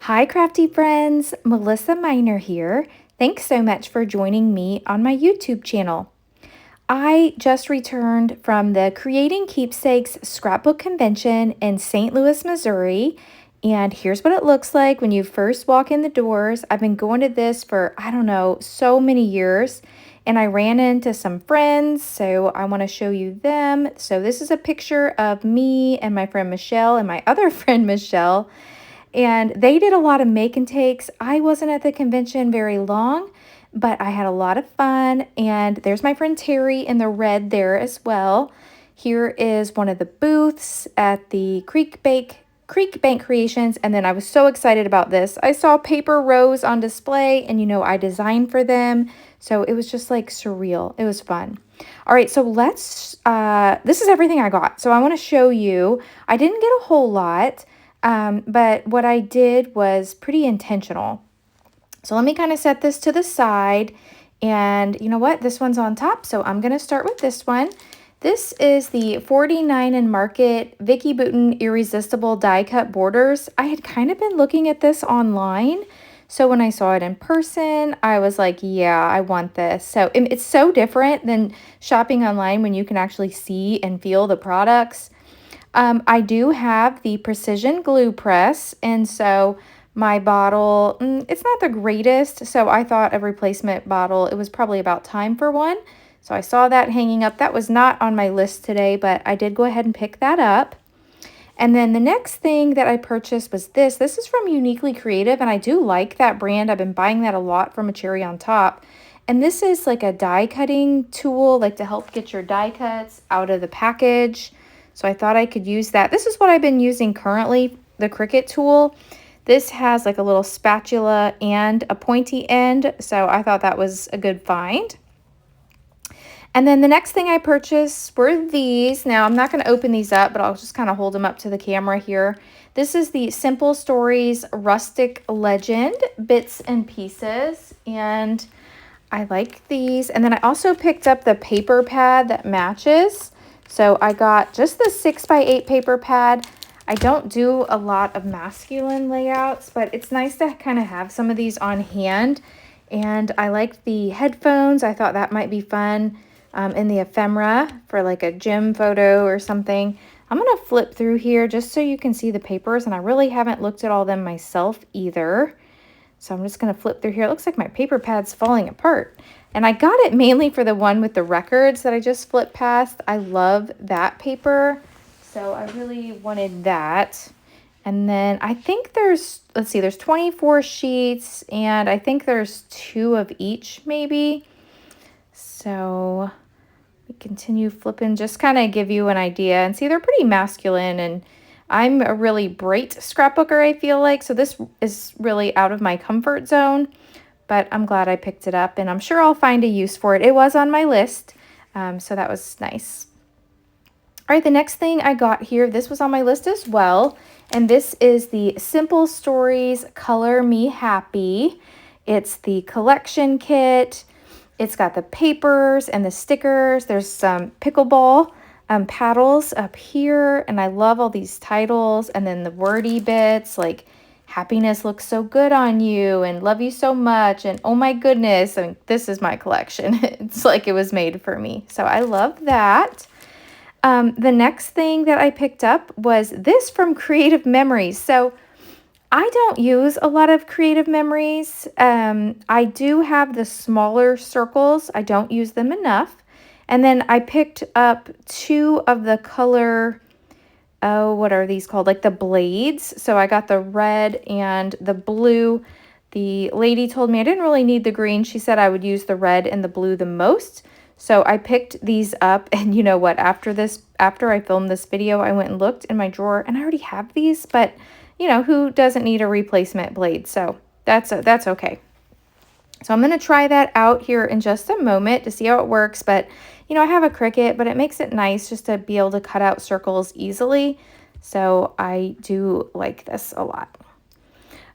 Hi, crafty friends. Melissa Minor here. Thanks so much for joining me on my YouTube channel. I just returned from the Creating Keepsakes Scrapbook Convention in St. Louis, Missouri. And here's what it looks like when you first walk in the doors. I've been going to this for, I don't know, so many years. And I ran into some friends, so I want to show you them. So this is a picture of me and my friend Michelle and my other friend Michelle. And they did a lot of make and takes. I wasn't at the convention very long, but I had a lot of fun. And there's my friend Terry in the red there as well. Here is one of the booths at the Creek Bank Creations. And then I was so excited about this. I saw paper rose on display, and I designed for them. So it was just like surreal. It was fun. All right, so this is everything I got. So I want to show you. I didn't get a whole lot. But what I did was pretty intentional. So let me kind of set this to the side. And you know what? This one's on top. So I'm going to start with this one. This is the 49 and Market Vicky Bouton Irresistible Die Cut Borders. I had kind of been looking at this online. So when I saw it in person, I was like, yeah, I want this. So it's so different than shopping online when you can actually see and feel the products. I do have the precision glue press, and so my bottle, it's not the greatest, so I thought a replacement bottle, it was probably about time for one. So I saw that hanging up. That was not on my list today, but I did go ahead and pick that up. And then the next thing that I purchased was this. This is from Uniquely Creative, and I do like that brand. I've been buying that a lot from a Cherry on Top. And this is like a die cutting tool, like to help get your die cuts out of the package. So I thought I could use that. This is what I've been using currently, the Cricut tool. This has like a little spatula and a pointy end, so I thought that was a good find. And then the next thing I purchased were these. Now, I'm not going to open these up, but I'll just kind of hold them up to the camera here. This is the Simple Stories Rustic Legend Bits and Pieces, and I like these. And then I also picked up the paper pad that matches. So I got just the 6x8 paper pad. I don't do a lot of masculine layouts, but it's nice to kind of have some of these on hand. And I liked the headphones. I thought that might be fun in the ephemera for like a gym photo or something. I'm going to flip through here just so you can see the papers, and I really haven't looked at all of them myself either. So I'm just going to flip through here. It looks like my paper pad's falling apart. And I got it mainly for the one with the records that I just flipped past. I love that paper. So I really wanted that. And then I think there's 24 sheets, and I think there's 2 of each maybe. So we continue flipping, just kind of give you an idea. And see, they're pretty masculine, and I'm a really bright scrapbooker, I feel like. So this is really out of my comfort zone. But I'm glad I picked it up, and I'm sure I'll find a use for it. It was on my list, so that was nice. All right, the next thing I got here, this was on my list as well, and this is the Simple Stories Color Me Happy. It's the collection kit. It's got the papers and the stickers. There's some pickleball paddles up here, and I love all these titles, and then the wordy bits like happiness looks so good on you, and love you so much, and oh my goodness. I mean, this is my collection. It's like it was made for me. So I love that. The next thing that I picked up was this from Creative Memories. So I don't use a lot of Creative Memories. I do have the smaller circles. I don't use them enough. And then I picked up 2 of the color, what are these called? Like the blades. So I got the red and the blue. The lady told me I didn't really need the green. She said I would use the red and the blue the most. So I picked these up, and you know what? After I filmed this video, I went and looked in my drawer, and I already have these, but who doesn't need a replacement blade? So that's okay. So I'm going to try that out here in just a moment to see how it works, but I have a Cricut, but it makes it nice just to be able to cut out circles easily. So I do like this a lot.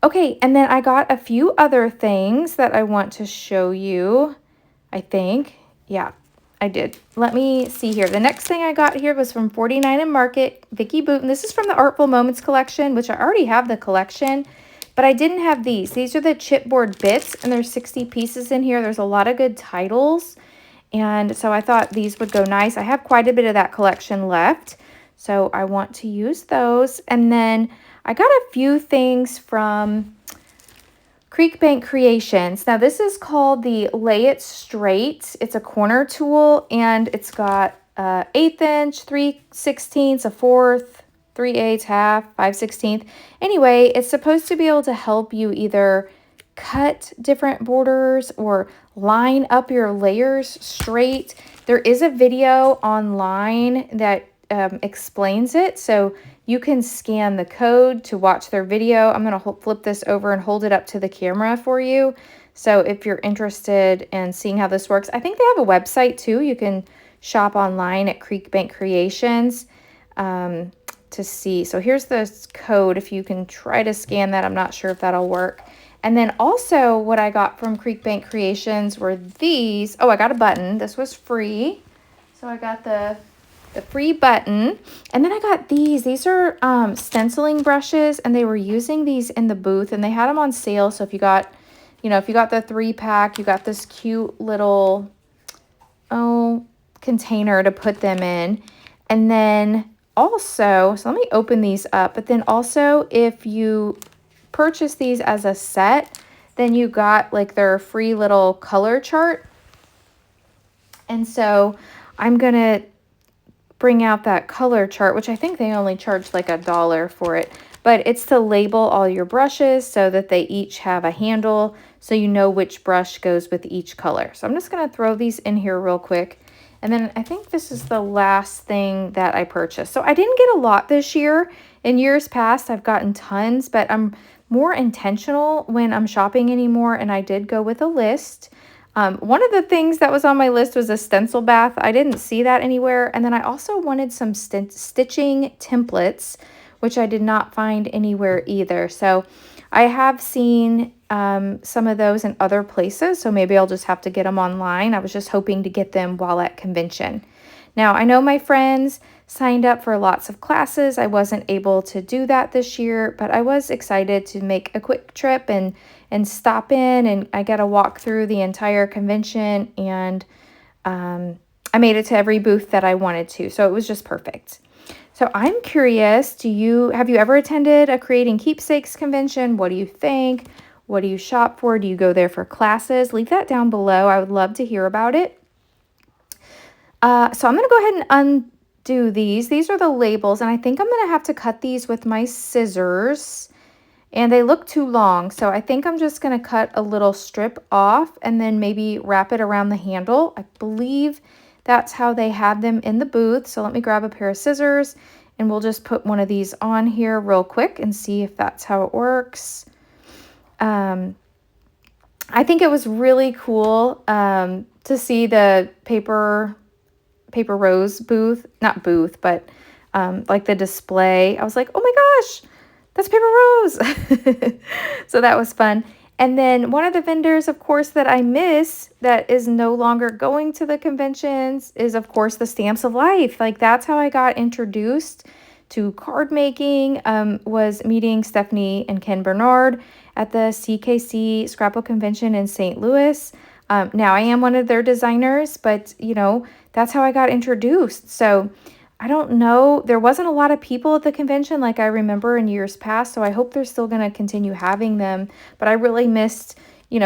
Okay, and then I got a few other things that I want to show you, I think. Yeah, I did. Let me see here. The next thing I got here was from 49 and Market, Vicky Bouton. This is from the Artful Moments collection, which I already have the collection. But I didn't have these. These are the chipboard bits, and there's 60 pieces in here. There's a lot of good titles, and so I thought these would go nice. I have quite a bit of that collection left, so I want to use those. And then I got a few things from Creekbank Creations. Now this is called the Lay It Straight. It's a corner tool, and it's got 1/8 inch, 3/16, a 1/4, 3/8, half, 5/16. Anyway, it's supposed to be able to help you either cut different borders or line up your layers straight. There is a video online that explains it, so you can scan the code to watch their video. I'm going to flip this over and hold it up to the camera for you. So if you're interested in seeing how this works, I think they have a website too. You can shop online at Creekbank Creations to see. So here's the code. If you can try to scan that, I'm not sure if that'll work. And then also what I got from Creekbank Creations were these. Oh, I got a button. This was free. So I got the free button. And then I got these. These are stenciling brushes, and they were using these in the booth, and they had them on sale. So if you got, if you got the 3-pack, you got this cute little, container to put them in. And then also, so let me open these up, but then also if you purchase these as a set, then you got like their free little color chart. And so I'm gonna bring out that color chart, which I think they only charged like $1 for it, but it's to label all your brushes so that they each have a handle, so you know which brush goes with each color. So I'm just gonna throw these in here real quick. And then I think this is the last thing that I purchased. So I didn't get a lot this year. In years past, I've gotten tons, but I'm more intentional when I'm shopping anymore, and I did go with a list. One of the things that was on my list was a stencil bath. I didn't see that anywhere. And then I also wanted some stitching templates, which I did not find anywhere either. So I have seen some of those in other places, so maybe I'll just have to get them online. I was just hoping to get them while at convention. Now, I know my friends signed up for lots of classes. I wasn't able to do that this year, but I was excited to make a quick trip and stop in, and I got to walk through the entire convention, and I made it to every booth that I wanted to, so it was just perfect. So I'm curious, have you ever attended a Creating Keepsakes convention? What do you think? What do you shop for? Do you go there for classes? Leave that down below. I would love to hear about it. So I'm going to go ahead and undo these. These are the labels, and I think I'm going to have to cut these with my scissors, and they look too long. So I think I'm just going to cut a little strip off and then maybe wrap it around the handle. I believe that's how they had them in the booth. So let me grab a pair of scissors, and we'll just put one of these on here real quick and see if that's how it works. I think it was really cool to see the Paper Rose booth, not booth, but like the display. I was like, oh my gosh, that's Paper Rose. So that was fun. And then one of the vendors, of course, that I miss that is no longer going to the conventions is, of course, the Stamps of Life. Like, that's how I got introduced to card making, was meeting Stephanie and Ken Bernard at the CKC Scrapbook Convention in St. Louis. Now, I am one of their designers, but, that's how I got introduced. So I don't know. There wasn't a lot of people at the convention like I remember in years past, so I hope they're still going to continue having them. But I really missed,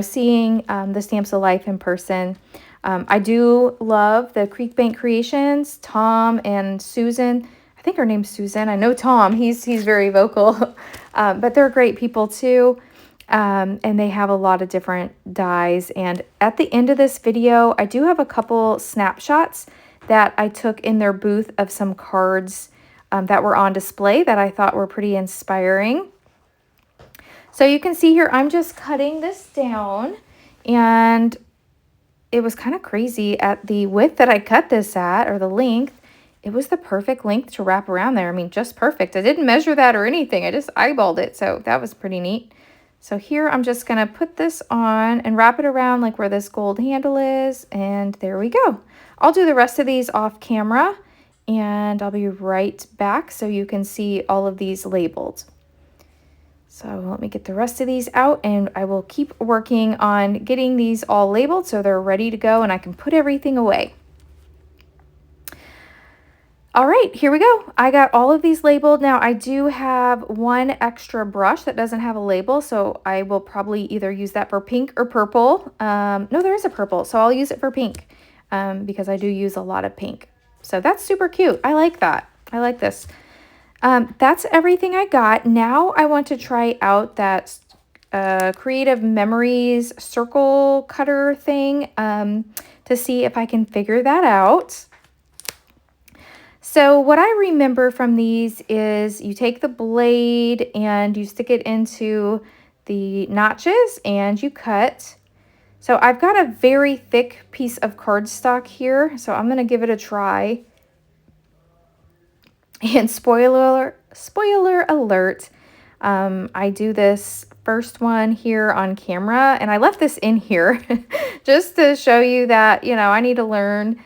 seeing the Stamps of Life in person. I do love the Creekbank Creations, Tom and Susan. I think her name's Susan. I know Tom. He's very vocal, but they're great people too. And they have a lot of different dies. And at the end of this video, I do have a couple snapshots that I took in their booth of some cards that were on display that I thought were pretty inspiring. So you can see here, I'm just cutting this down, and it was kind of crazy at the width that I cut this at, or the length. It was the perfect length to wrap around there. I mean, just perfect. I didn't measure that or anything. I just eyeballed it. So that was pretty neat. So here I'm just going to put this on and wrap it around like where this gold handle is. And there we go. I'll do the rest of these off camera, and I'll be right back so you can see all of these labeled. So let me get the rest of these out, and I will keep working on getting these all labeled so they're ready to go and I can put everything away. All right, here we go. I got all of these labeled. Now I do have one extra brush that doesn't have a label, so I will probably either use that for pink or purple. No, there is a purple, so I'll use it for pink because I do use a lot of pink. So that's super cute. I like that. I like this. That's everything I got. Now I want to try out that Creative Memories circle cutter thing to see if I can figure that out. So what I remember from these is you take the blade and you stick it into the notches and you cut. So I've got a very thick piece of cardstock here, so I'm going to give it a try. And spoiler alert, I do this first one here on camera, and I left this in here just to show you that, you know, I need to learn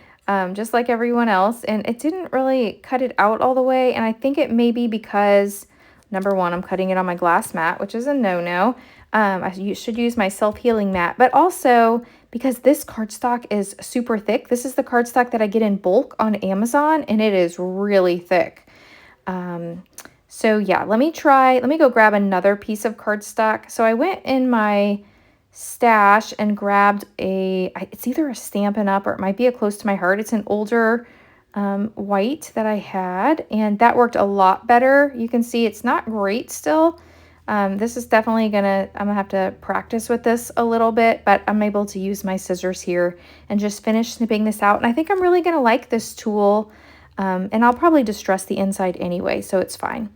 just like everyone else, and it didn't really cut it out all the way, and I think it may be because, number one, I'm cutting it on my glass mat, which is a no-no. I should use my self-healing mat, but also because this cardstock is super thick. This is the cardstock that I get in bulk on Amazon, and it is really thick. So yeah, let me go grab another piece of cardstock. So I went in my stash and grabbed it's either a Stampin' Up! Or it might be a Close to My Heart. It's an older white that I had, and that worked a lot better. You can see it's not great still. This is definitely I'm gonna have to practice with this a little bit, but I'm able to use my scissors here and just finish snipping this out. And I think I'm really gonna like this tool, and I'll probably distress the inside anyway, so it's fine.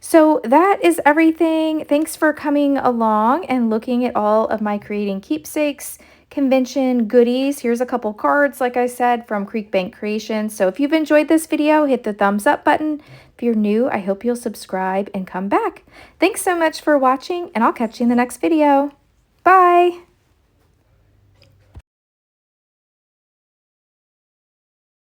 So that is everything. Thanks for coming along and looking at all of my Creating Keepsakes convention goodies. Here's a couple cards, like I said, from Creek Bank Creations. So if you've enjoyed this video, hit the thumbs up button. If you're new, I hope you'll subscribe and come back. Thanks so much for watching, and I'll catch you in the next video. Bye!